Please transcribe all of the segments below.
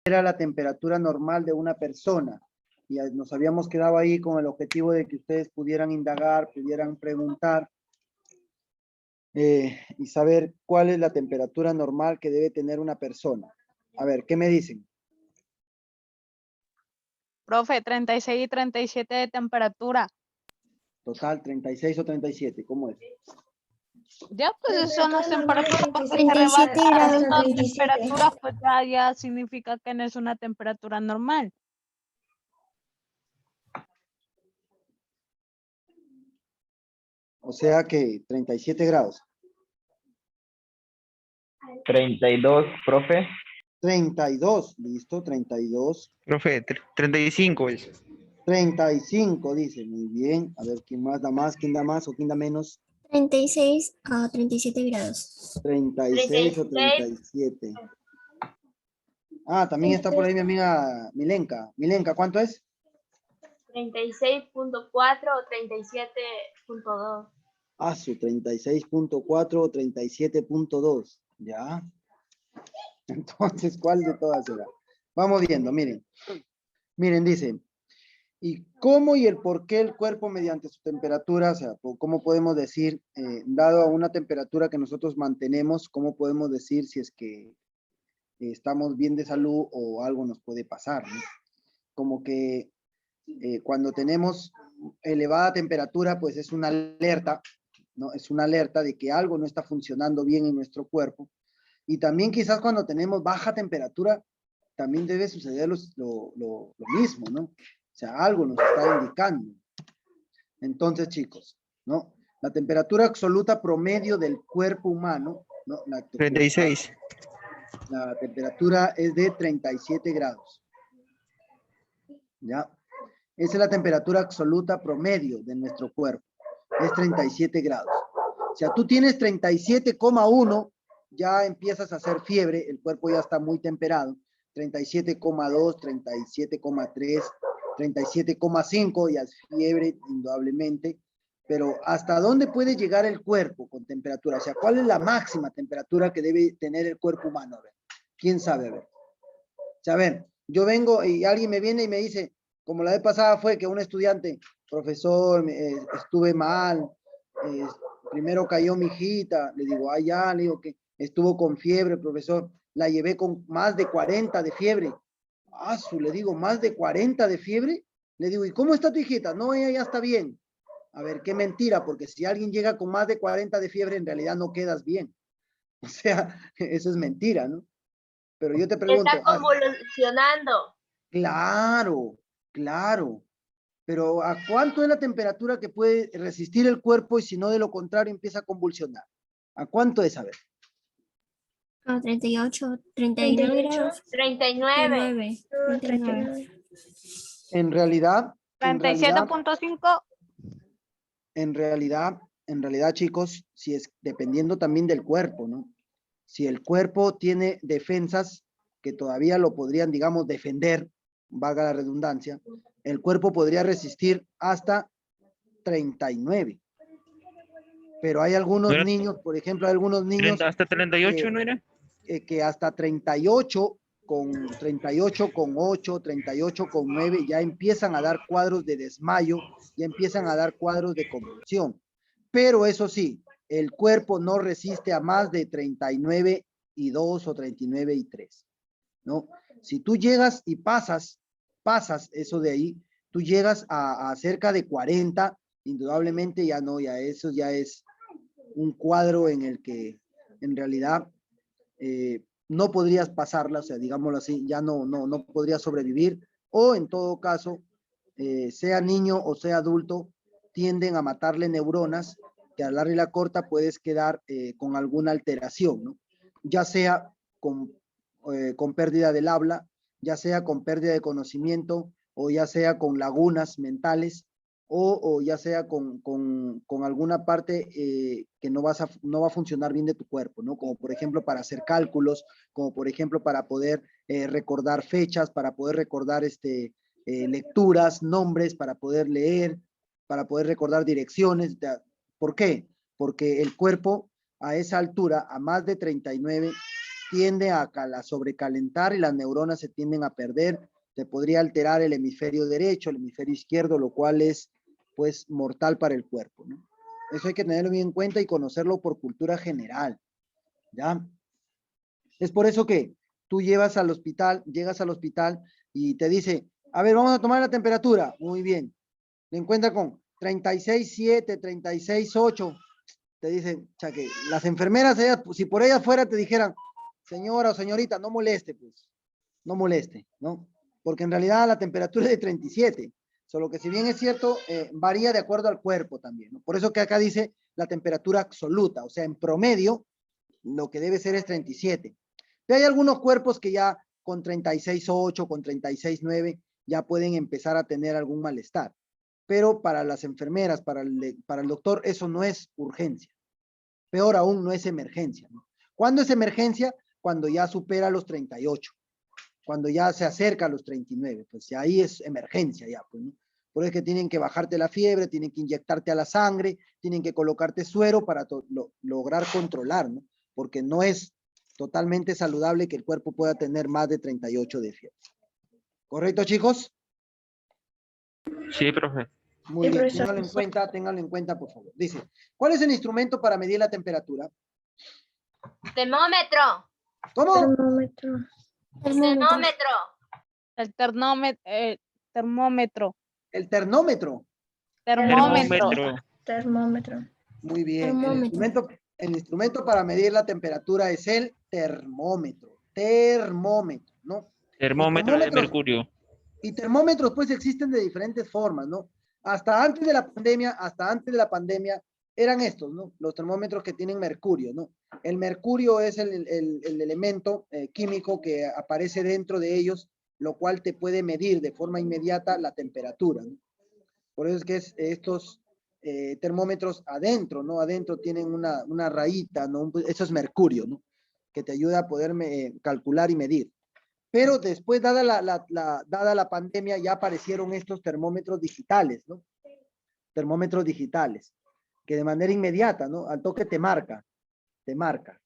era la temperatura normal de una persona. Y nos habíamos quedado ahí con el objetivo de que ustedes pudieran indagar, pudieran preguntar y saber cuál es la temperatura normal que debe tener una persona. A ver, ¿qué me dicen? Profe, 36 y 37 de temperatura. Total, 36 o 37, ¿cómo es? Ya, pues son las temperaturas porque se 37 rebasan grados las 37. temperaturas, pues ya significa que no es una temperatura normal. O sea que 37 grados. 32, profe. 32, listo, 32. Profe, 35 es. 35, dice, muy bien. A ver, ¿quién más da más? ¿Quién da más o quién da menos? 36 a 37 grados. 36 o 37. Ah, también está por ahí mi amiga Milenka. Milenka, ¿cuánto es? 36.4 o 37.2. Ah, su 36.4 o 37.2. Ya. Entonces, ¿cuál de todas será? Vamos viendo, miren. Miren, dice, ¿y cómo y el por qué el cuerpo mediante su temperatura, o sea, cómo podemos decir, dado a una temperatura que nosotros mantenemos, cómo podemos decir si es que estamos bien de salud o algo nos puede pasar, ¿no? Como que cuando tenemos elevada temperatura, pues es una alerta, ¿no? Es una alerta de que algo no está funcionando bien en nuestro cuerpo. Y también quizás cuando tenemos baja temperatura, también debe suceder lo mismo, ¿no? O sea, algo nos está indicando. Entonces, chicos, ¿no? La temperatura absoluta promedio del cuerpo humano, ¿no? 36. La temperatura es de 37 grados. ¿Ya? Esa es la temperatura absoluta promedio de nuestro cuerpo. Es 37 grados. O sea, tú tienes 37,1, ya empiezas a hacer fiebre, el cuerpo ya está muy temperado. 37,2, 37,3, 37,5, ya es fiebre, indudablemente. Pero ¿hasta dónde puede llegar el cuerpo con temperatura? O sea, ¿cuál es la máxima temperatura que debe tener el cuerpo humano? A ver, ¿quién sabe? A ver. O sea, a ver, yo vengo y alguien me viene y me dice, como la vez pasada fue que un estudiante, profesor, estuve mal, primero cayó mi hijita, le digo, ay ya, le digo que estuvo con fiebre, profesor, la llevé con más de 40 de fiebre. Le digo, más de 40 de fiebre. Le digo, ¿y cómo está tu hijita? No, ella ya está bien. A ver, qué mentira, porque si alguien llega con más de 40 de fiebre, en realidad no quedas bien. O sea, eso es mentira, ¿no? Pero yo te pregunto. Está convulsionando. Claro, claro. Pero ¿a cuánto es la temperatura que puede resistir el cuerpo y si no de lo contrario empieza a convulsionar? ¿A cuánto es? A ver. 38, 39 grados. 39. 39. En realidad, 37.5. en realidad, chicos, si es dependiendo también del cuerpo, ¿no? Si el cuerpo tiene defensas que todavía lo podrían, digamos, defender, valga la redundancia, el cuerpo podría resistir hasta 39. Pero hay algunos niños, por ejemplo, hay algunos niños ¿Hasta 38 no era? que hasta 38 con 8, 38,9 ya empiezan a dar cuadros de desmayo, ya empiezan a dar cuadros de convulsión. Pero eso sí, el cuerpo no resiste a más de 39,2 o 39,3, ¿no? Si tú llegas y pasas eso de ahí, tú llegas a cerca de 40, indudablemente ya no, ya eso ya es un cuadro en el que en realidad no podrías pasarla, o sea, digámoslo así, ya no podrías sobrevivir, o en todo caso, sea niño o sea adulto, tienden a matarle neuronas que a la larga y la corta puedes quedar con alguna alteración, ¿no? Ya sea con pérdida del habla, ya sea con pérdida de conocimiento, o ya sea con lagunas mentales, o ya sea con alguna parte que no va a funcionar bien de tu cuerpo, ¿no? Como por ejemplo para hacer cálculos, como por ejemplo para poder recordar fechas, para poder recordar lecturas, nombres, para poder leer, para poder recordar direcciones. ¿Por qué? Porque el cuerpo a esa altura, a más de 39, tiende a sobrecalentar y las neuronas se tienden a perder. Te podría alterar el hemisferio derecho, el hemisferio izquierdo, lo cual es, pues, mortal para el cuerpo, ¿no? Eso hay que tenerlo bien en cuenta y conocerlo por cultura general, ¿ya? Es por eso que tú llegas al hospital y te dice, a ver, vamos a tomar la temperatura. Muy bien. Le encuentra con 36,7, 36,8. Te dicen, o sea, que las enfermeras, ellas, si por ellas fuera, te dijeran, señora o señorita, no moleste, pues, no moleste, ¿no? Porque en realidad la temperatura es de 37, solo que si bien es cierto, varía de acuerdo al cuerpo también, ¿no? Por eso que acá dice la temperatura absoluta, o sea, en promedio, lo que debe ser es 37. Pero hay algunos cuerpos que ya con 36,8, con 36,9, ya pueden empezar a tener algún malestar. Pero para las enfermeras, para el doctor, eso no es urgencia. Peor aún, no es emergencia, ¿no? ¿Cuándo es emergencia? Cuando ya supera los 38, cuando ya se acerca a los 39, pues ya ahí es emergencia ya, pues, ¿no? Por eso es que tienen que bajarte la fiebre, tienen que inyectarte a la sangre, tienen que colocarte suero para lograr controlar, ¿no? Porque no es totalmente saludable que el cuerpo pueda tener más de 38 de fiebre. ¿Correcto, chicos? Sí, profe. Muy bien, ténganlo en cuenta, por favor. Dice, ¿cuál es el instrumento para medir la temperatura? Termómetro. ¿Cómo? Termómetro. Termómetro. El termómetro. El ternómetro. Termómetro. Termómetro. Muy bien. Termómetro. El instrumento para medir la temperatura es el termómetro. Termómetro, ¿no? Termómetro de termómetros- mercurio. Y termómetros, pues, existen de diferentes formas, ¿no? Hasta antes de la pandemia, eran estos, ¿no? Los termómetros que tienen mercurio, ¿no? El mercurio es el elemento químico que aparece dentro de ellos, lo cual te puede medir de forma inmediata la temperatura, ¿no? Por eso es que estos termómetros adentro, ¿no? Adentro tienen una rayita, ¿no? Eso es mercurio, ¿no? Que te ayuda a poder calcular y medir. Pero después, dada la pandemia, ya aparecieron estos termómetros digitales, ¿no? Termómetros digitales, que de manera inmediata, ¿no? Al toque te marca,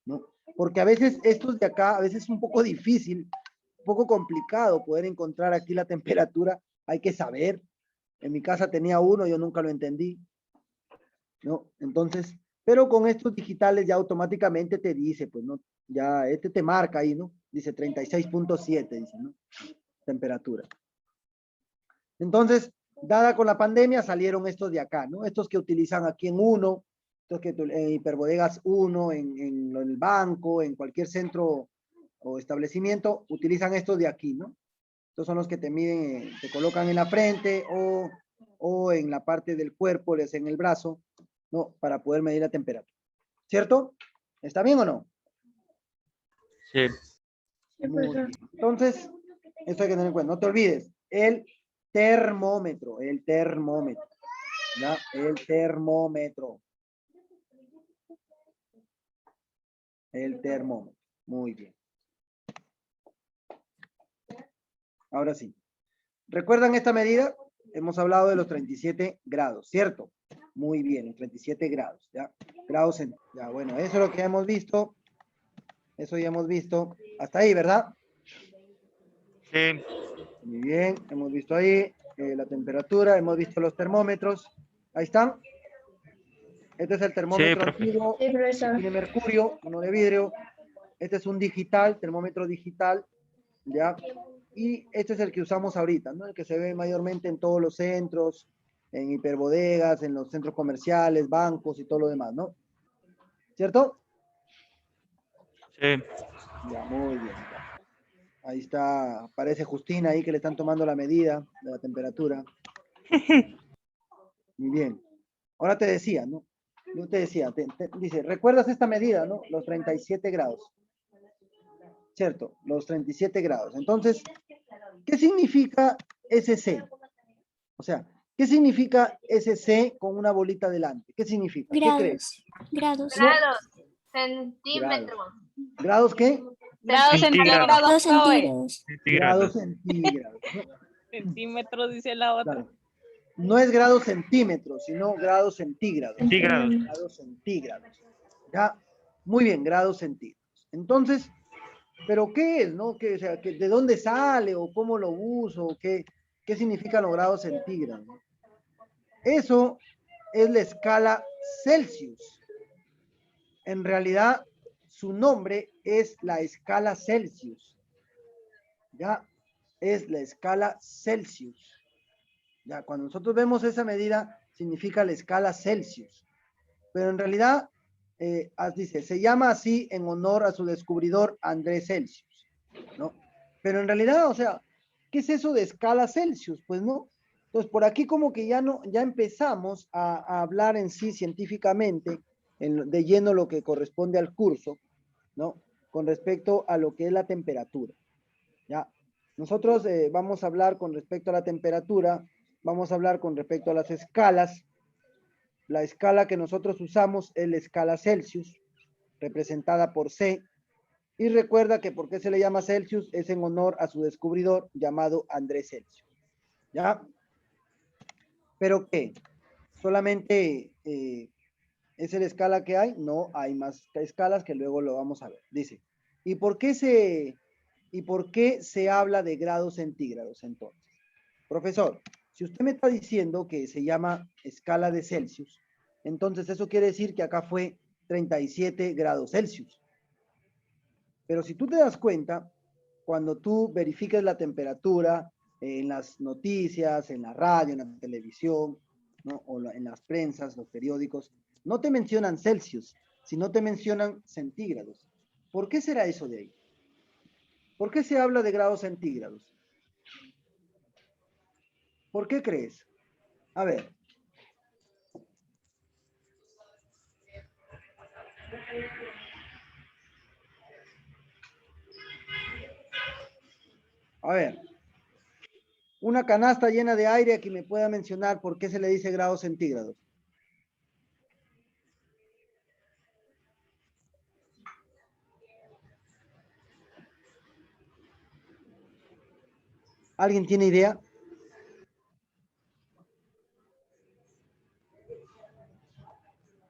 ¿no? Porque a veces estos de acá, a veces es un poco difícil, un poco complicado poder encontrar aquí la temperatura, hay que saber. En mi casa tenía uno, yo nunca lo entendí, ¿no? Entonces, pero con estos digitales ya automáticamente te dice, pues, ¿no? Ya te marca ahí, ¿no? Dice 36,7, dice, ¿no? Temperatura. Entonces, dada con la pandemia, salieron estos de acá, ¿no? Estos que utilizan aquí en uno, estos que en Hiperbodegas 1, en el banco, en cualquier centro o establecimiento, utilizan estos de aquí, ¿no? Estos son los que te miden, te colocan en la frente o en la parte del cuerpo, en el brazo, ¿no? Para poder medir la temperatura. ¿Cierto? ¿Está bien o no? Sí. Muy bien. Entonces, esto hay que tener en cuenta. No te olvides, el termómetro, ¿ya? El termómetro. Muy bien. Ahora sí. ¿Recuerdan esta medida? Hemos hablado de los 37 grados, ¿cierto? Muy bien, los 37 grados, ¿ya? Grados en... Ya, bueno, eso es lo que ya hemos visto. Eso ya hemos visto. Hasta ahí, ¿verdad? Sí. Muy bien, hemos visto ahí la temperatura, hemos visto los termómetros. Ahí están. Este es el termómetro profe. antiguo, Sí, profesor. tiene mercurio, uno de vidrio. Este es un digital, termómetro digital, ¿ya? Y este es el que usamos ahorita, ¿no? El que se ve mayormente en todos los centros, en hiperbodegas, en los centros comerciales, bancos y todo lo demás, ¿no? ¿Cierto? Sí. Ya, muy bien. Ya. Ahí está, aparece Justina ahí que le están tomando la medida de la temperatura. Muy bien. Ahora te decía, ¿no? Yo te decía, dice, ¿recuerdas esta medida, no? Los 37 grados. ¿Cierto? Los 37 grados. Entonces, ¿qué significa SC? O sea, ¿qué significa SC con una bolita delante? ¿Qué significa? ¿Qué crees? Grados. Grados. Centímetro. ¿Grados qué? Grados Centígrados. centígrados, profe. Centígrados. Grados Centígrados. centígrados, ¿no? Centímetros, dice la otra. Claro. No es grados centímetros, sino grados centígrados. Centígrados. Grados centígrados. Ya, muy bien, grados centígrados. Entonces, Pero ¿qué es, no? ¿Qué, o sea, ¿de dónde sale o cómo lo uso? O ¿qué significan los grados centígrados? Eso es la escala Celsius. En realidad, su nombre es la escala Celsius. Ya, es la escala Celsius. Ya, cuando nosotros vemos esa medida, significa la escala Celsius. Pero en realidad, dice, se llama así en honor a su descubridor Andrés Celsius, ¿no? Pero en realidad, o sea, ¿qué es eso de escala Celsius? Pues no. Entonces, por aquí como que ya empezamos a hablar en sí científicamente, de lleno lo que corresponde al curso, ¿no? Con respecto a lo que es la temperatura, ¿ya? Nosotros vamos a hablar con respecto a la temperatura, vamos a hablar con respecto a las escalas. La escala que nosotros usamos es la escala Celsius, representada por C. Y recuerda que por qué se le llama Celsius es en honor a su descubridor llamado Andrés Celsius. ¿Ya? ¿Pero qué? ¿Solamente es la escala que hay? No, hay más escalas que luego lo vamos a ver. Dice, ¿y por qué se habla de grados centígrados entonces? Profesor, si usted me está diciendo que se llama escala de Celsius, entonces eso quiere decir que acá fue 37 grados Celsius. Pero si tú te das cuenta, cuando tú verificas la temperatura en las noticias, en la radio, en la televisión, ¿no? O en las prensas, los periódicos, no te mencionan Celsius, sino te mencionan centígrados. ¿Por qué será eso de ahí? ¿Por qué se habla de grados centígrados? ¿Por qué crees? A ver. A ver. Una canasta llena de aire que me pueda mencionar por qué se le dice grados centígrados. ¿Alguien tiene idea?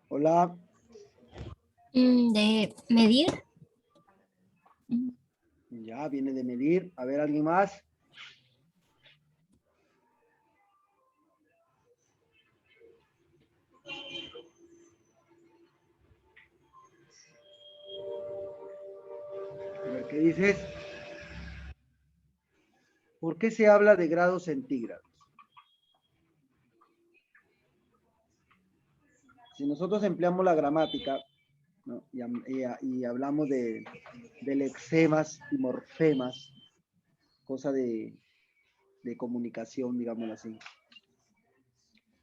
Hola. De medir. Ya, viene de medir. A ver, ¿alguien más? A ver, ¿qué dices? ¿Por qué se habla de grados centígrados? Si nosotros empleamos la gramática, ¿no? y hablamos de lexemas y morfemas, cosa de comunicación, digámoslo así.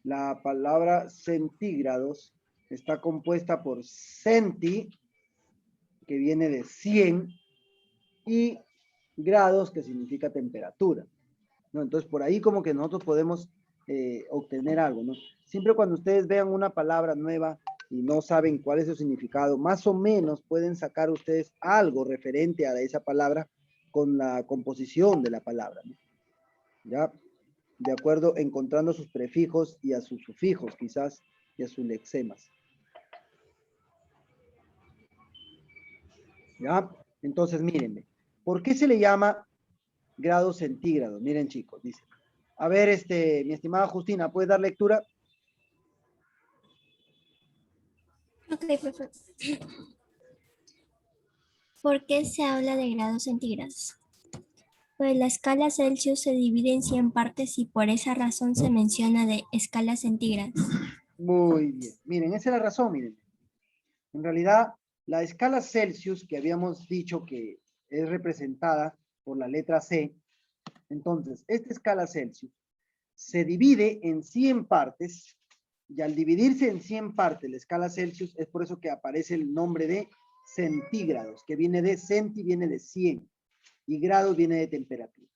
La palabra centígrados está compuesta por centi, que viene de 100, y grados, que significa temperatura, ¿no? Entonces, por ahí como que nosotros podemos obtener algo, ¿no? Siempre cuando ustedes vean una palabra nueva y no saben cuál es su significado, más o menos pueden sacar ustedes algo referente a esa palabra con la composición de la palabra, ¿no? ¿Ya? De acuerdo, encontrando sus prefijos y a sus sufijos, quizás, y a sus lexemas. ¿Ya? Entonces, mírenme. ¿Por qué se le llama grados centígrados? Miren, chicos, dice. A ver, mi estimada Justina, ¿puedes dar lectura? Ok, perfecto. ¿Por qué se habla de grados centígrados? Pues la escala Celsius se divide en 100 partes y por esa razón se menciona de escala centígradas. Muy bien. Miren, esa es la razón, miren. En realidad, la escala Celsius, que habíamos dicho que es representada por la letra C, entonces, esta escala Celsius se divide en 100 partes, y al dividirse en 100 partes la escala Celsius, es por eso que aparece el nombre de centígrados, que viene de centi, viene de 100, y grados viene de temperatura.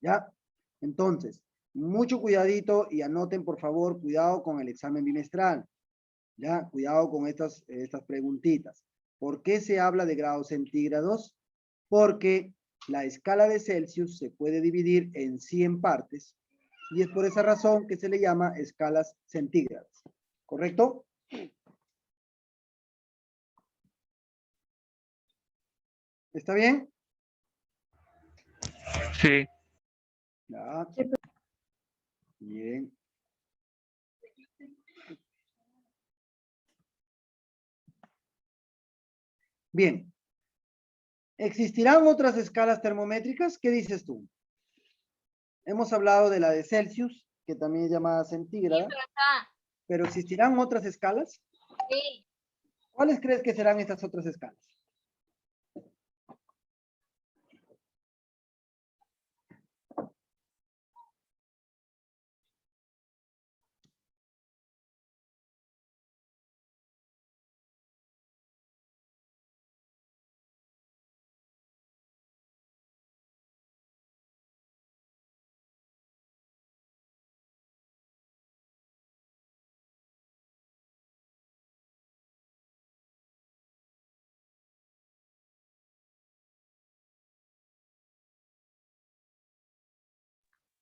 ¿Ya? Entonces, mucho cuidadito y anoten, por favor, cuidado con el examen bimestral. ¿Ya? Cuidado con estas preguntitas. ¿Por qué se habla de grados centígrados? Porque la escala de Celsius se puede dividir en 100 partes y es por esa razón que se le llama escalas centígradas. ¿Correcto? ¿Está bien? Sí. Ya. Bien. Bien. ¿Existirán otras escalas termométricas? ¿Qué dices tú? Hemos hablado de la de Celsius, que también es llamada centígrada, Pero está. pero ¿existirán otras escalas? Sí. ¿Cuáles crees que serán estas otras escalas?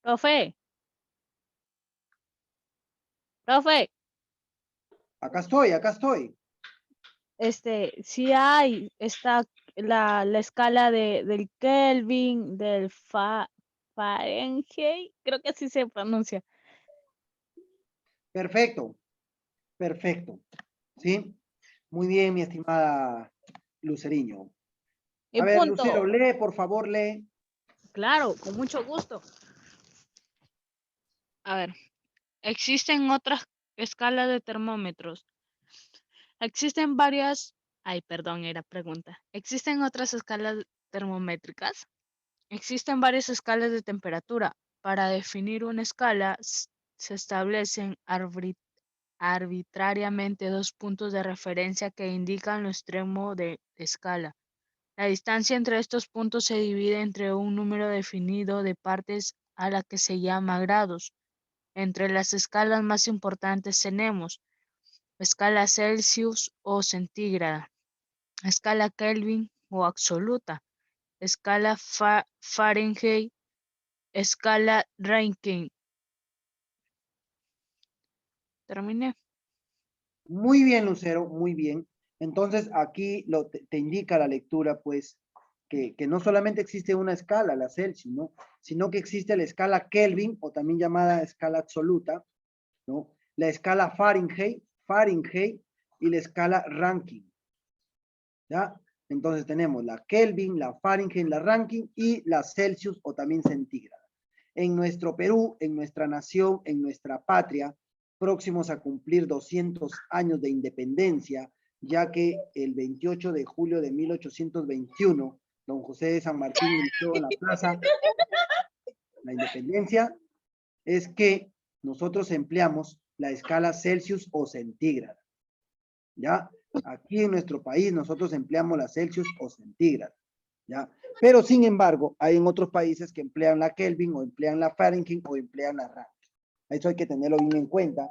Profe. Profe. Acá estoy, acá estoy. Sí hay, está la escala del Kelvin, del Fahrenheit, creo que así se pronuncia. Perfecto, perfecto. ¿Sí? Muy bien, mi estimada Luceriño. Y A ver, Lucero, punto. lee, por favor, lee. Claro, con mucho gusto. A ver, existen otras escalas de termómetros. Existen varias, ay, perdón, era pregunta. ¿Existen otras escalas termométricas? Existen varias escalas de temperatura. Para definir una escala, se establecen arbitrariamente dos puntos de referencia que indican lo extremo de escala. La distancia entre estos puntos se divide entre un número definido de partes a la que se llama grados. Entre las escalas más importantes tenemos escala Celsius o centígrada, escala Kelvin o absoluta, escala Fahrenheit, escala Rankine. Terminé. Muy bien, Lucero, muy bien. Entonces, aquí te indica la lectura, pues, que no solamente existe una escala, la Celsius, ¿no? Sino que existe la escala Kelvin, o también llamada escala absoluta, ¿no? La escala Fahrenheit y la escala Rankine, ¿ya? Entonces tenemos la Kelvin, la Fahrenheit, la Rankine y la Celsius o también centígrada. En nuestro Perú, en nuestra nación, en nuestra patria, próximos a cumplir 200 años de independencia, ya que el 28 de julio de 1821, don José de San Martín inició en la plaza la independencia, es que nosotros empleamos la escala Celsius o centígrada. ¿Ya? Aquí en nuestro país nosotros empleamos la Celsius o centígrada. ¿Ya? Pero sin embargo, hay en otros países que emplean la Kelvin o emplean la Fahrenheit o emplean la Rankine. Eso hay que tenerlo bien en cuenta.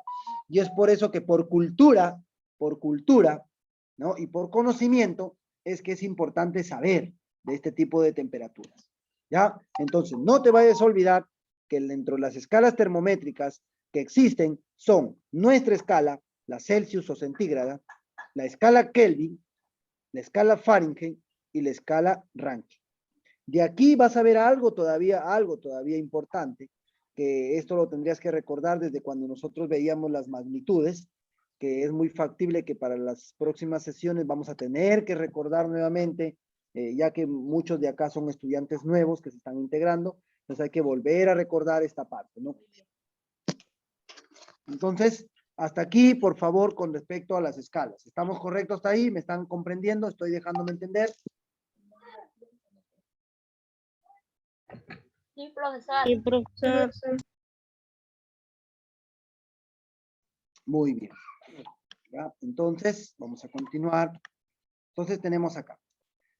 Y es por eso que por cultura, ¿no? Y por conocimiento, es que es importante saber de este tipo de temperaturas. ¿Ya? Entonces, no te vayas a olvidar que dentro de las escalas termométricas que existen son nuestra escala, la Celsius o centígrada, la escala Kelvin, la escala Fahrenheit y la escala Rankine. De aquí vas a ver algo todavía importante, que esto lo tendrías que recordar desde cuando nosotros veíamos las magnitudes, que es muy factible que para las próximas sesiones vamos a tener que recordar nuevamente, ya que muchos de acá son estudiantes nuevos que se están integrando, entonces hay que volver a recordar esta parte, ¿no? Entonces, hasta aquí, por favor, con respecto a las escalas. ¿Estamos correctos hasta ahí? ¿Me están comprendiendo? ¿Estoy dejándome entender? Sí, profesor. Sí, profesor. Muy bien. ¿Ya? Entonces, vamos a continuar. Entonces, tenemos acá.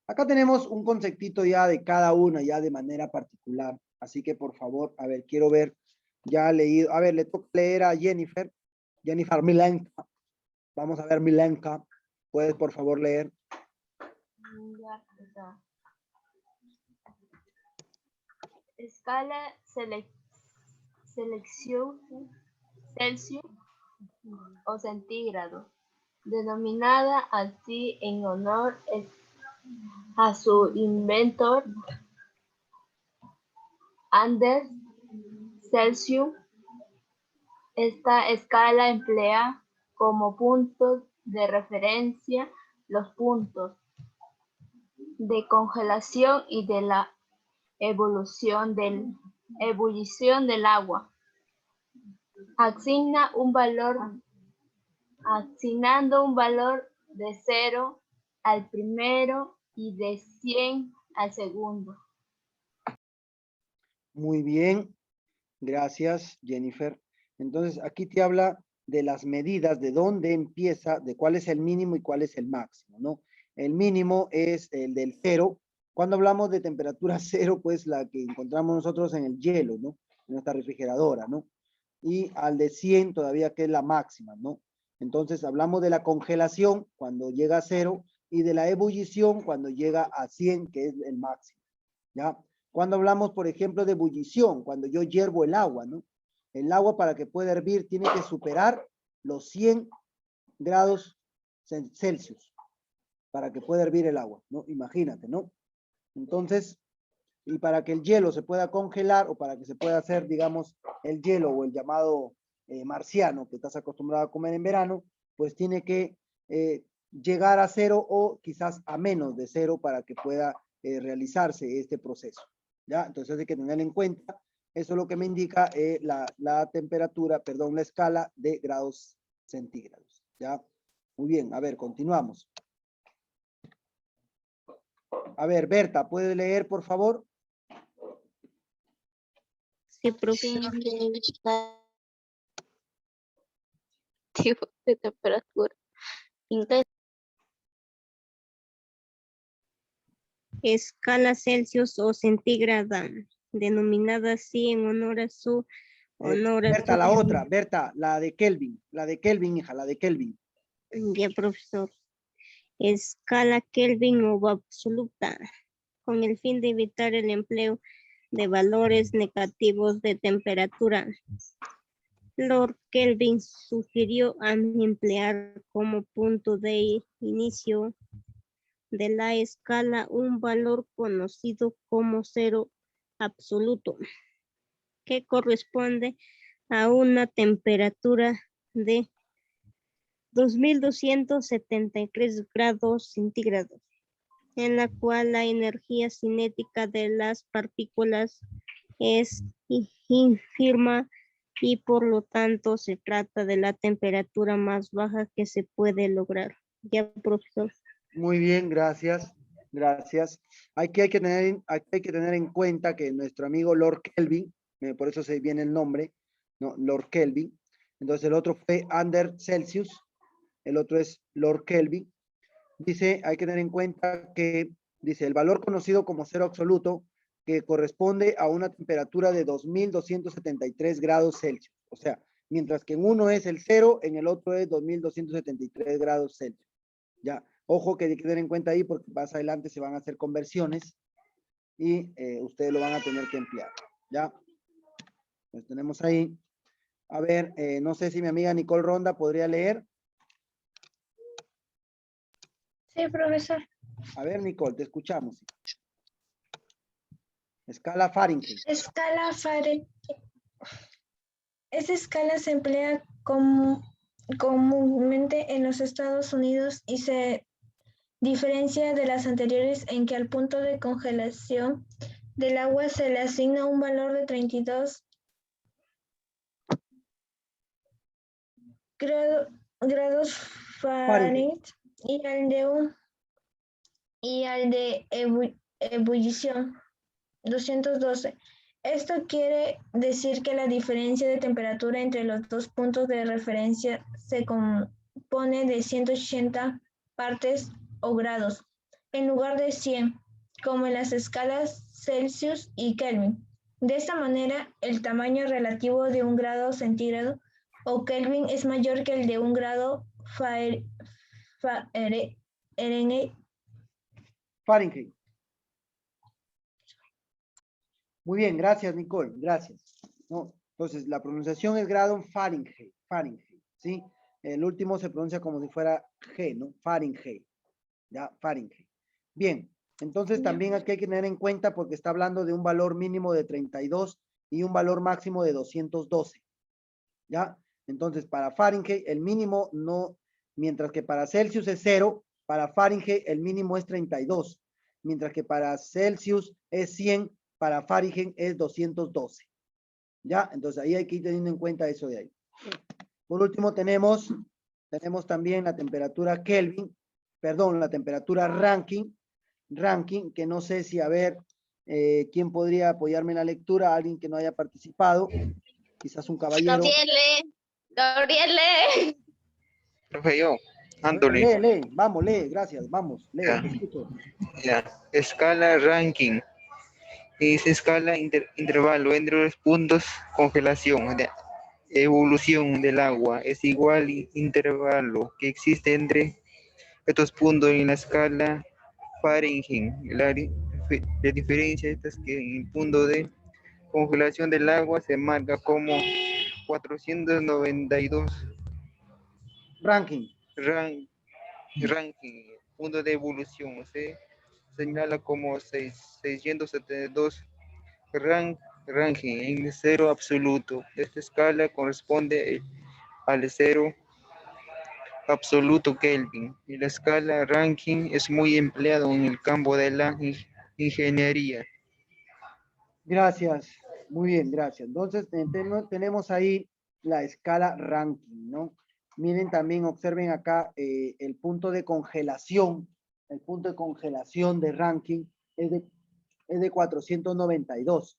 Acá tenemos un conceptito ya de cada una, ya de manera particular. Así que, por favor, a ver, quiero ver, ya leído. A ver, le toca leer a Jennifer. Jennifer Milenka. Vamos a ver, Milenka. ¿Puedes, por favor, leer? Ya está. Escala selección Celsius o centígrado, denominada así en honor a su inventor Anders Celsius. Esta escala emplea como puntos de referencia los puntos de congelación y de la ebullición del agua. Asignando un valor de 0 al primero y de 100 al segundo. Muy bien, gracias, Jennifer. Entonces, aquí te habla de las medidas, de dónde empieza, de cuál es el mínimo y cuál es el máximo, ¿no? El mínimo es el del 0. Cuando hablamos de temperatura 0, pues la que encontramos nosotros en el hielo, ¿no? En nuestra refrigeradora, ¿no? Y al de 100 todavía que es la máxima, ¿no? Entonces, hablamos de la congelación cuando llega a 0 y de la ebullición cuando llega a 100, que es el máximo, ¿ya? Cuando hablamos, por ejemplo, de ebullición, cuando yo hiervo el agua, ¿no? El agua para que pueda hervir tiene que superar los 100 grados Celsius para que pueda hervir el agua, ¿no? Imagínate, ¿no? Entonces, y para que el hielo se pueda congelar o para que se pueda hacer, digamos, el hielo o el llamado marciano que estás acostumbrado a comer en verano, pues tiene que llegar a 0 o quizás a menos de 0 para que pueda realizarse este proceso, ¿ya? Entonces hay que tener en cuenta, eso es lo que me indica la temperatura, perdón, la escala de grados centígrados, ¿ya? Muy bien, a ver, continuamos. A ver, Berta, ¿puede leer, por favor? Sí, profe. Tipo de temperatura. Escala Celsius o centígrada, denominada así en honor a su Berta, la otra, Berta, la de Kelvin, hija, la de Kelvin. Ya, profesor. Escala Kelvin o absoluta, con el fin de evitar el empleo de valores negativos de temperatura. Lord Kelvin sugirió emplear como punto de inicio de la escala un valor conocido como 0 absoluto, que corresponde a una temperatura de 2273 grados centígrados, en la cual la energía cinética de las partículas es infirma y por lo tanto se trata de la temperatura más baja que se puede lograr. Ya, profesor. Muy bien, gracias. Gracias. Hay que tener en cuenta que nuestro amigo Lord Kelvin, por eso se viene el nombre, ¿no? Lord Kelvin. Entonces el otro fue Anders Celsius, el otro es Lord Kelvin. Dice, hay que tener en cuenta que, dice, el valor conocido como 0 absoluto, que corresponde a una temperatura de 2273 grados Celsius. O sea, mientras que en uno es el 0, en el otro es 2273 grados Celsius. Ya, ojo que hay que tener en cuenta ahí porque más adelante se van a hacer conversiones y ustedes lo van a tener que emplear. Ya, pues tenemos ahí. A ver, no sé si mi amiga Nicole Ronda podría leer. Sí, profesor. A ver, Nicole, te escuchamos. Escala Fahrenheit. Escala Fahrenheit. Esta escala se emplea comúnmente en los Estados Unidos y se diferencia de las anteriores en que al punto de congelación del agua se le asigna un valor de 32 grados Fahrenheit y al de ebullición 212. Esto quiere decir que la diferencia de temperatura entre los dos puntos de referencia se compone de 180 partes o grados, en lugar de 100, como en las escalas Celsius y Kelvin. De esta manera, el tamaño relativo de un grado centígrado o Kelvin es mayor que el de un grado Fahrenheit. Muy bien, gracias, Nicole, gracias. ¿No? Entonces, la pronunciación es grado Fahrenheit, ¿sí? El último se pronuncia como si fuera G, ¿no? Fahrenheit, ¿ya? Fahrenheit. Bien, entonces también aquí hay que tener en cuenta porque está hablando de un valor mínimo de 32 y un valor máximo de 212. ¿Ya? Entonces, para Fahrenheit el mínimo no, mientras que para Celsius es 0, para Fahrenheit el mínimo es 32, mientras que para Celsius es 100, para Fahrenheit es 212. ¿Ya? Entonces ahí hay que ir teniendo en cuenta eso de ahí. Por último tenemos también la temperatura Kelvin, perdón, la temperatura Rankine, que no sé si, a ver, ¿quién podría apoyarme en la lectura? Alguien que no haya participado, quizás un caballero. Gabriele. Profe, yo, A ver, Anthony. lee, vamos, lee, gracias, vamos, lee, Ya. te escucho. Ya. Escala ranking. Es escala intervalo entre los puntos congelación de evolución del agua. Es igual intervalo que existe entre estos puntos en la escala Fahrenheit. La diferencia es que en el punto de congelación del agua se marca como 492 Ranking. ranking, punto de evolución. Se señala como 672 ranking en cero absoluto. Esta escala corresponde al cero absoluto Kelvin, y la escala ranking es muy empleado en el campo de la ingeniería. Gracias, muy bien, gracias. Entonces, tenemos ahí la escala ranking, ¿no? Miren también, observen acá el punto de congelación. El punto de congelación de ranking es de 492.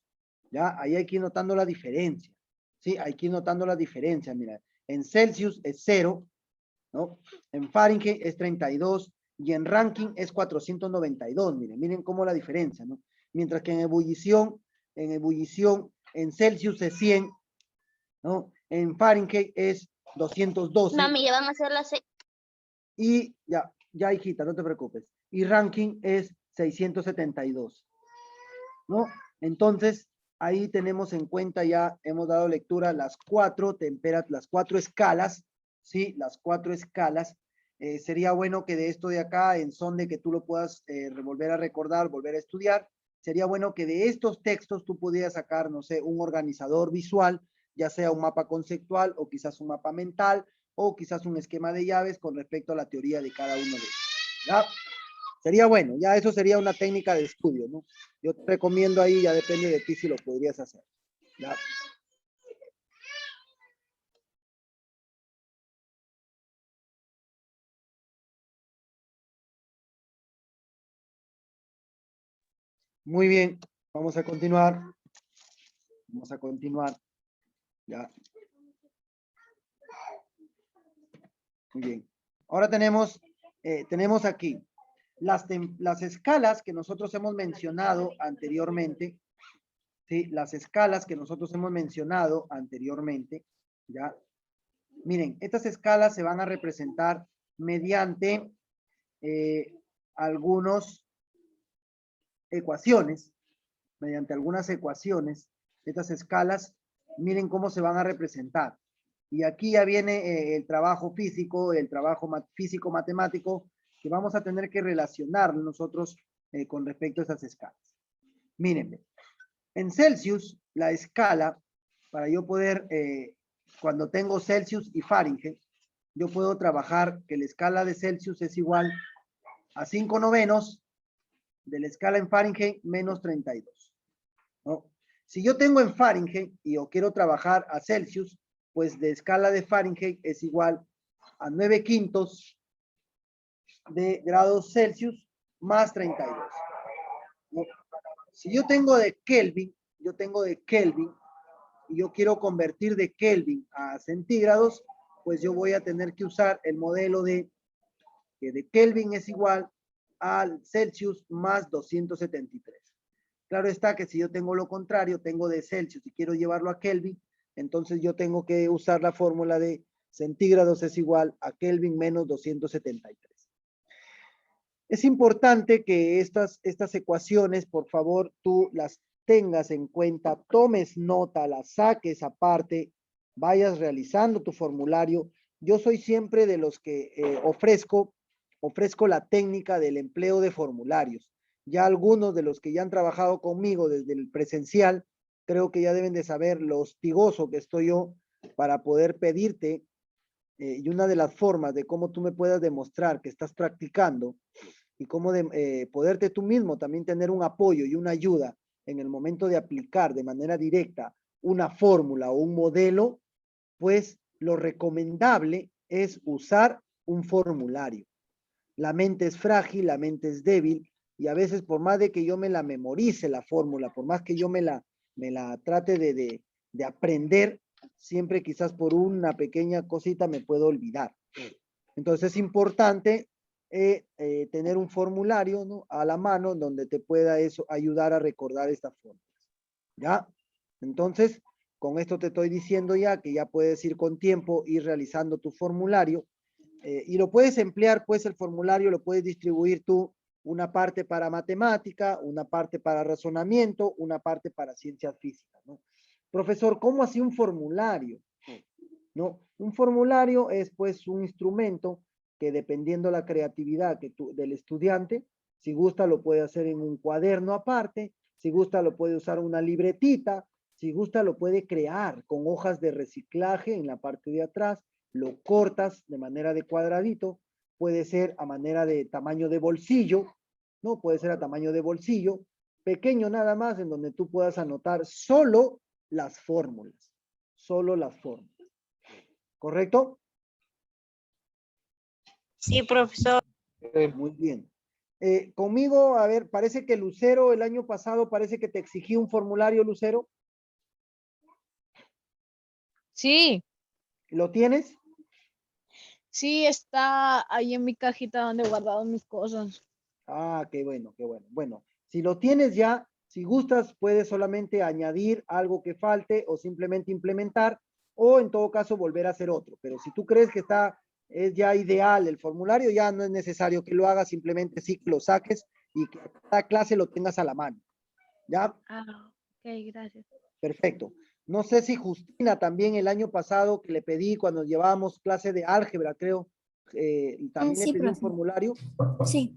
¿Ya? Ahí hay que ir notando la diferencia. Sí, hay que ir notando la diferencia. Mira, en Celsius es 0, ¿no? En Fahrenheit es 32 y en ranking es 492. Miren cómo la diferencia, ¿no? Mientras que en ebullición, en Celsius es 100, ¿no? En Fahrenheit es 212. Mami, ya van a hacer las... Y ya hijita, no te preocupes. Y ranking es 672, ¿no? Entonces, ahí tenemos en cuenta, ya hemos dado lectura las cuatro escalas, ¿sí? Las 4 escalas. Sería bueno que de esto de acá, en son de que tú lo puedas volver a recordar, volver a estudiar, sería bueno que de estos textos tú pudieras sacar, no sé, un organizador visual, ya sea un mapa conceptual o quizás un mapa mental o quizás un esquema de llaves con respecto a la teoría de cada uno de ellos. ¿Ya? Sería bueno, ya eso sería una técnica de estudio, ¿no? Yo te recomiendo ahí, ya depende de ti si lo podrías hacer. ¿Ya? Muy bien, vamos a continuar. Vamos a continuar. Ya. Muy bien. Ahora tenemos aquí las escalas que nosotros hemos mencionado anteriormente. ¿Sí? Las escalas que nosotros hemos mencionado anteriormente. ¿Ya? Miren, estas escalas se van a representar mediante algunas ecuaciones. Mediante algunas ecuaciones. Estas escalas, miren cómo se van a representar. Y aquí ya viene el trabajo físico, el trabajo físico-matemático, que vamos a tener que relacionar nosotros con respecto a esas escalas. Mírenme, en Celsius, la escala, para yo poder, cuando tengo Celsius y Fahrenheit, yo puedo trabajar que la escala de Celsius es igual a 5/9 de la escala en Fahrenheit menos 32. ¿No? Si yo tengo en Fahrenheit y yo quiero trabajar a Celsius, pues de escala de Fahrenheit es igual a 9/5 de grados Celsius más 32. ¿No? Si yo tengo de Kelvin, y yo quiero convertir de Kelvin a centígrados, pues yo voy a tener que usar el modelo de que de Kelvin es igual al Celsius más 273. Claro está que si yo tengo lo contrario, tengo de Celsius y quiero llevarlo a Kelvin, entonces yo tengo que usar la fórmula de centígrados es igual a Kelvin menos 273. Es importante que estas ecuaciones, por favor, tú las tengas en cuenta, tomes nota, las saques aparte, vayas realizando tu formulario. Yo soy siempre de los que ofrezco ofrezco la técnica del empleo de formularios. Ya algunos de los que ya han trabajado conmigo desde el presencial, creo que ya deben de saber lo hostigoso que estoy yo para poder pedirte, y una de las formas de cómo tú me puedas demostrar que estás practicando y cómo poderte tú mismo también tener un apoyo y una ayuda en el momento de aplicar de manera directa una fórmula o un modelo, pues lo recomendable es usar un formulario. La mente es frágil, la mente es débil, y a veces por más de que yo me la memorice la fórmula, por más que yo me la trate de aprender, siempre quizás por una pequeña cosita me puedo olvidar. Entonces es importante tener un formulario, ¿no?, a la mano donde te pueda eso ayudar a recordar estas fórmulas. ¿Ya? Entonces, con esto te estoy diciendo ya que ya puedes ir con tiempo, ir realizando tu formulario, y lo puedes emplear, pues el formulario lo puedes distribuir tú, una parte para matemática, una parte para razonamiento, una parte para ciencias físicas, ¿no? Profesor, ¿cómo así un formulario? ¿No? Un formulario es pues un instrumento que, dependiendo la creatividad del estudiante, si gusta lo puede hacer en un cuaderno aparte, si gusta lo puede usar una libretita, si gusta lo puede crear con hojas de reciclaje en la parte de atrás, lo cortas de manera de cuadradito, puede ser a manera de tamaño de bolsillo, ¿no? Puede ser a tamaño de bolsillo, pequeño nada más, en donde tú puedas anotar solo las fórmulas, solo las fórmulas. ¿Correcto? Sí, profesor. Muy bien. Conmigo, a ver, parece que Lucero el año pasado parece que te exigí un formulario, Lucero. Sí, ¿Lo tienes? sí, está ahí en mi cajita donde he guardado mis cosas. Ah, qué bueno, qué bueno. Bueno, si lo tienes ya, si gustas, puedes solamente añadir algo que falte o simplemente implementar, o en todo caso volver a hacer otro. Pero si tú crees que es ya ideal el formulario, ya no es necesario que lo hagas, simplemente sí que lo saques y que cada clase lo tengas a la mano. ¿Ya? Ah, ok, gracias. Perfecto. No sé si Justina también el año pasado que le pedí cuando llevábamos clase de álgebra, creo, también le Sí, pedí un profe. formulario, Sí,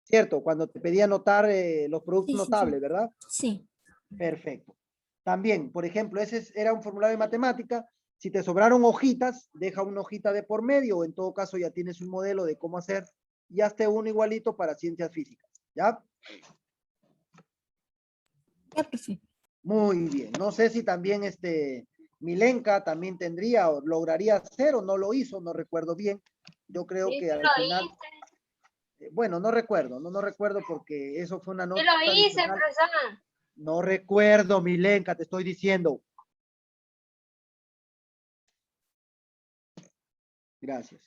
¿cierto? Cuando te pedí anotar los productos sí, sí, notables, sí. ¿verdad? Sí, Perfecto. También, por ejemplo, era un formulario de matemática. Si te sobraron hojitas, deja una hojita de por medio, o en todo caso ya tienes un modelo de cómo hacer, y hazte uno igualito para ciencias físicas, ¿ya? ya, profe. Muy bien. No sé si también Milenka también tendría o lograría hacer o no lo hizo, no recuerdo bien. Yo creo Sí, que sí al lo final, hice. bueno, no recuerdo, no recuerdo porque eso fue una Sí nota lo hice, adicional. profesor. No recuerdo, Milenka, te estoy diciendo. Gracias.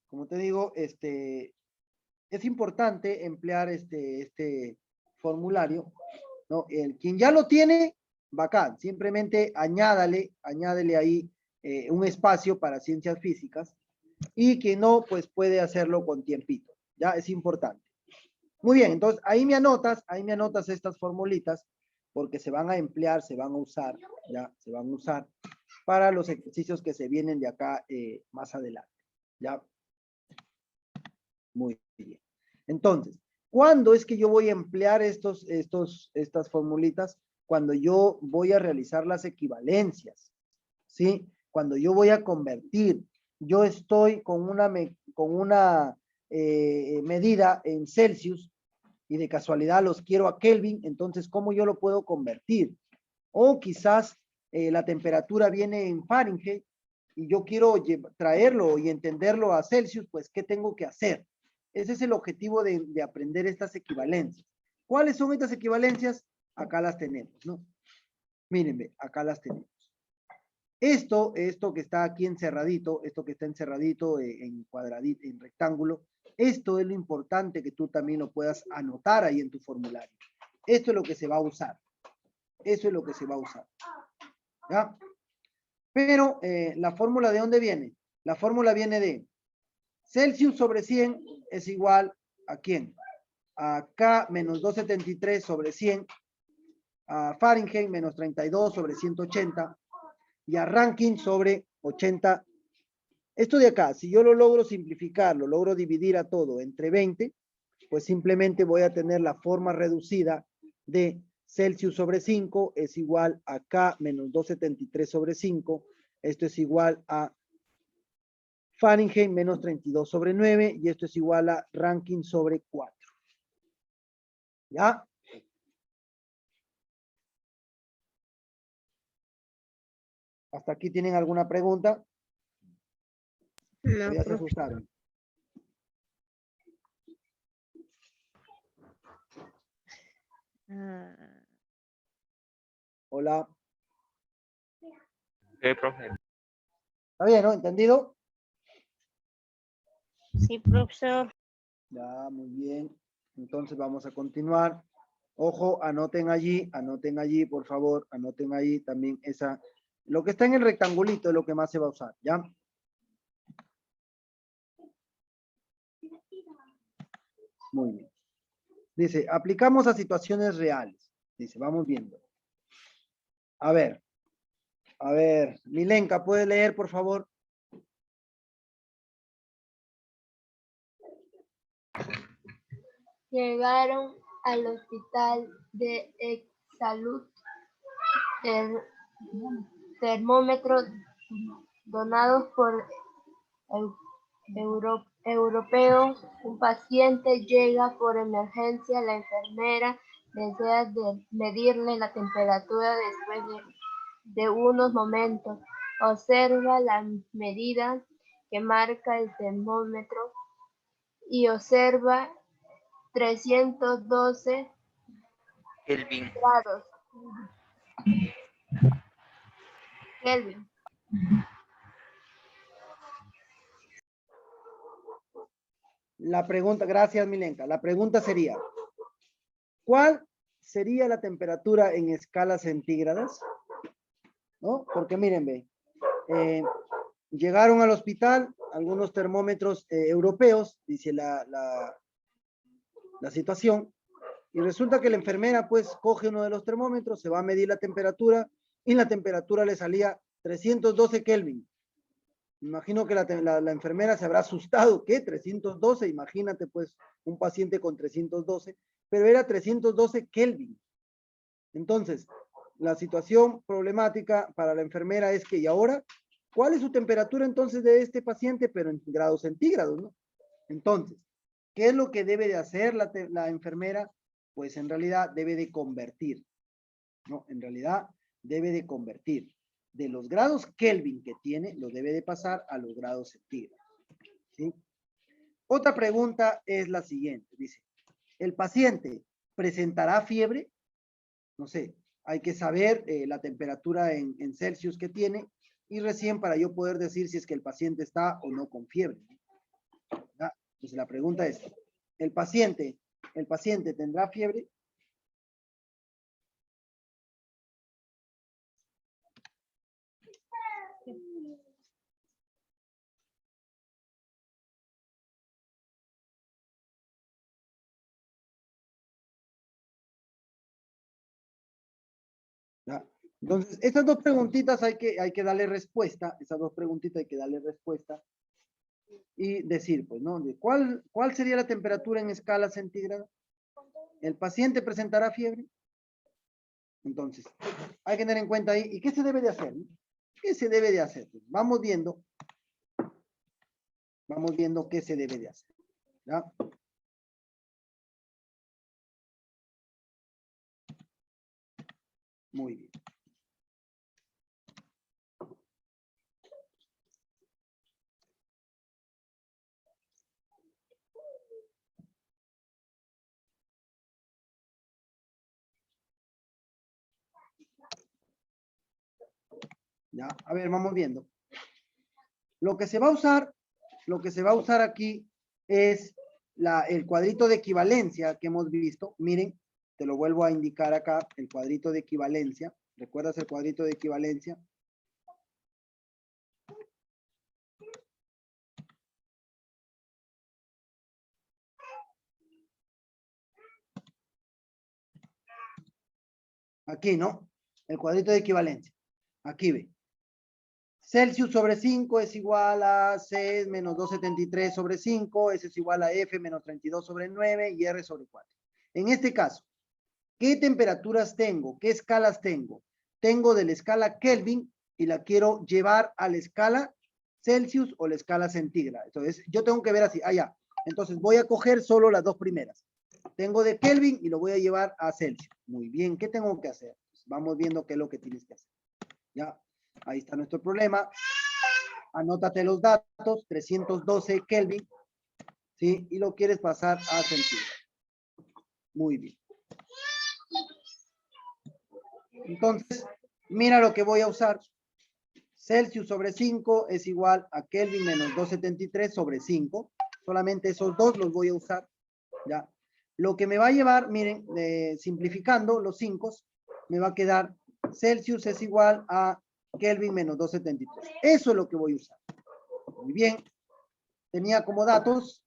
Como te digo, es importante emplear este formulario, ¿no? Quien ya lo tiene, bacán, simplemente añádale ahí un espacio para ciencias físicas, y quien no, pues puede hacerlo con tiempito, ya es importante. Muy bien, entonces ahí me anotas estas formulitas, porque se van a emplear, se van a usar, ya, se van a usar para los ejercicios que se vienen de acá más adelante, ya. Muy bien. Entonces, ¿cuándo es que yo voy a emplear estas formulitas? Cuando yo voy a realizar las equivalencias, ¿sí? Cuando yo voy a convertir, yo estoy con una medida en Celsius y de casualidad los quiero a Kelvin, entonces, ¿cómo yo lo puedo convertir? O quizás la temperatura viene en Fahrenheit y yo quiero traerlo y entenderlo a Celsius, pues, ¿qué tengo que hacer? Ese es el objetivo de aprender estas equivalencias. ¿Cuáles son estas equivalencias? Acá las tenemos, ¿no? Mírenme, acá las tenemos. Esto que está aquí encerradito, esto que está encerradito en cuadradito, en rectángulo, esto es lo importante que tú también lo puedas anotar ahí en tu formulario. Esto es lo que se va a usar. Eso es lo que se va a usar. ¿Ya? Pero la fórmula, ¿de dónde viene? La fórmula viene de Celsius sobre 100 es igual a ¿quién? A K menos 273 sobre 100, a Fahrenheit menos 32 sobre 180 y a Rankine sobre 80 Esto de acá, si yo lo logro simplificar, lo logro dividir a todo entre 20, pues simplemente voy a tener la forma reducida de Celsius sobre 5 es igual a K menos 273 sobre 5. Esto es igual a Fahrenheit menos 32 sobre 9 y esto es igual a Rankine sobre 4. ¿Ya? ¿Hasta aquí tienen alguna pregunta? No, ¿O ya se profe. asustaron? Ah, Hola. Sí, profe. ¿Está bien, no? ¿Entendido? sí, profesor. Ya, muy bien. Entonces vamos a continuar. Ojo, anoten allí, por favor, anoten ahí también esa. Lo que está en el rectangulito es lo que más se va a usar, ¿ya? Muy bien. Dice, aplicamos a situaciones reales. Dice, vamos viendo. A ver, Milenka, ¿puede leer, por favor? Llegaron al hospital de Exsalud termómetros donados por europeos. Un paciente llega por emergencia. La enfermera desea medirle la temperatura después de unos momentos. Observa la medida que marca el termómetro y observa 312 Kelvin. grados Kelvin. La pregunta, gracias Milenka. La pregunta sería, ¿cuál sería la temperatura en escalas centígradas? ¿No? Porque miren, ve, llegaron al hospital algunos termómetros europeos, dice la situación, y resulta que la enfermera pues coge uno de los termómetros, se va a medir la temperatura, y la temperatura le salía 312 Kelvin. Me imagino que la enfermera se habrá asustado. ¿Qué? 312, imagínate pues un paciente con 312, pero era 312 Kelvin. Entonces, la situación problemática para la enfermera es que, ¿y ahora? ¿Cuál es su temperatura entonces de este paciente, pero en grados centígrados, ¿no? Entonces, ¿qué es lo que debe de hacer la enfermera? Pues en realidad debe de convertir, ¿no? En realidad debe de convertir de los grados Kelvin que tiene, lo debe de pasar a los grados centígrados, ¿sí? Otra pregunta es la siguiente, dice, ¿el paciente presentará fiebre? No sé, hay que saber la temperatura en Celsius que tiene y recién para yo poder decir si es que el paciente está o no con fiebre. ¿Ya? Entonces la pregunta es, ¿el paciente tendrá fiebre? ¿Ya? Entonces, estas dos preguntitas hay que darle respuesta, esas dos preguntitas hay que darle respuesta y decir, pues, ¿no? ¿Cuál sería la temperatura en escala centígrada? ¿El paciente presentará fiebre? Entonces, hay que tener en cuenta ahí, ¿y qué se debe de hacer? ¿Qué se debe de hacer? Pues vamos viendo qué se debe de hacer, ¿ya? Muy bien. ¿Ya? A ver, vamos viendo. Lo que se va a usar aquí es el cuadrito de equivalencia que hemos visto. Miren, te lo vuelvo a indicar acá, el cuadrito de equivalencia. ¿Recuerdas el cuadrito de equivalencia? Aquí, ¿no? El cuadrito de equivalencia. Aquí ve. Celsius sobre 5 es igual a C menos 273 sobre 5, S es igual a F menos 32 sobre 9 y R sobre 4. En este caso, ¿qué temperaturas tengo? ¿Qué escalas tengo? Tengo de la escala Kelvin y la quiero llevar a la escala Celsius o la escala centígrada. Entonces, yo tengo que ver así, ya. Entonces, voy a coger solo las dos primeras. Tengo de Kelvin y lo voy a llevar a Celsius. Muy bien, ¿qué tengo que hacer? Pues vamos viendo qué es lo que tienes que hacer. Ya, ahí está nuestro problema. Anótate los datos, 312 Kelvin, ¿sí? Y lo quieres pasar a centígrados. Muy bien. Entonces, mira lo que voy a usar. Celsius sobre 5 es igual a Kelvin menos 273 sobre 5. Solamente esos dos los voy a usar. ¿Ya? Lo que me va a llevar, miren, simplificando los 5, me va a quedar Celsius es igual a Kelvin menos 273. Eso es lo que voy a usar. Muy bien. Tenía como datos,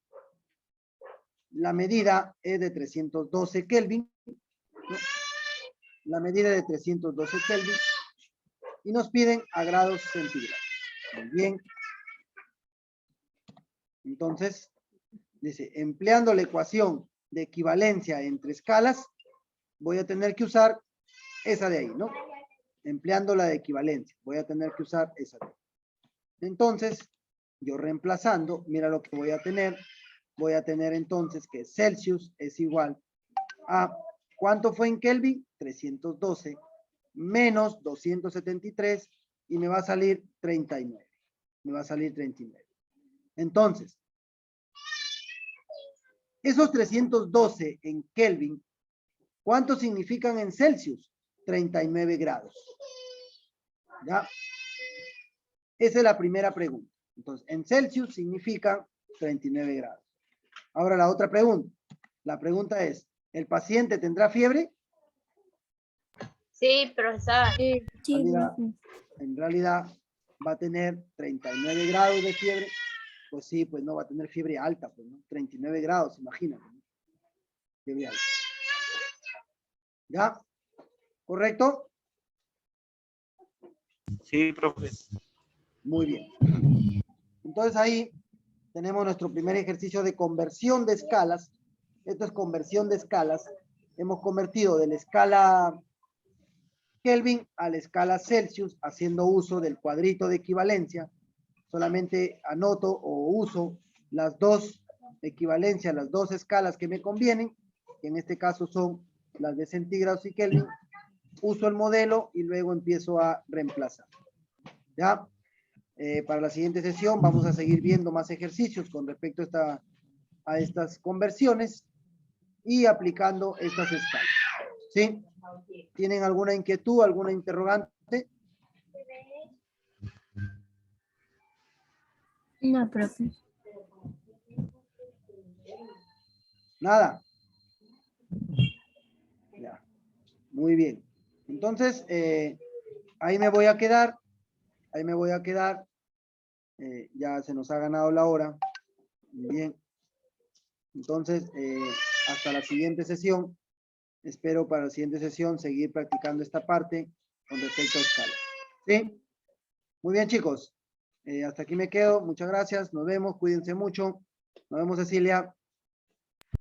la medida es de 312 Kelvin. La medida de 312 Kelvin. Y nos piden a grados centígrados. Muy bien. Entonces, dice, empleando la ecuación de equivalencia entre escalas, voy a tener que usar esa de ahí, ¿no? Empleando la de equivalencia, voy a tener que usar esa de ahí. Entonces, yo reemplazando, mira lo que voy a tener. Voy a tener entonces que Celsius es igual a, ¿cuánto fue en Kelvin? 312 menos 273 y me va a salir 39. Me va a salir 39. Entonces, esos 312 en Kelvin, ¿cuánto significan en Celsius? 39 grados. ¿Ya? Esa es la primera pregunta. Entonces, en Celsius significa 39 grados. Ahora la otra pregunta. La pregunta es, ¿el paciente tendrá fiebre? Sí, profesor. En realidad va a tener 39 grados de fiebre. Pues sí, pues no va a tener fiebre alta, pues no, 39 grados, imagínate, ¿no? Fiebre alta. ¿Ya? ¿Correcto? Sí, profe. Muy bien. Entonces ahí tenemos nuestro primer ejercicio de conversión de escalas. Esto es conversión de escalas. Hemos convertido de la escala Kelvin a la escala Celsius, haciendo uso del cuadrito de equivalencia. Solamente anoto o uso las dos equivalencias, las dos escalas que me convienen, que en este caso son las de centígrados y Kelvin. Uso el modelo y luego empiezo a reemplazar. ¿Ya? Para la siguiente sesión vamos a seguir viendo más ejercicios con respecto a estas conversiones y aplicando estas escalas. ¿Sí? ¿Tienen alguna inquietud, alguna interrogante? No, profe. Nada. Ya. Muy bien. Entonces, ahí me voy a quedar. Ahí me voy a quedar. Ya se nos ha ganado la hora. Muy bien. Entonces, hasta la siguiente sesión. Espero para la siguiente sesión seguir practicando esta parte con respecto a escalas. ¿Sí? Muy bien, chicos. Hasta aquí me quedo. Muchas gracias. Nos vemos. Cuídense mucho. Nos vemos, Cecilia.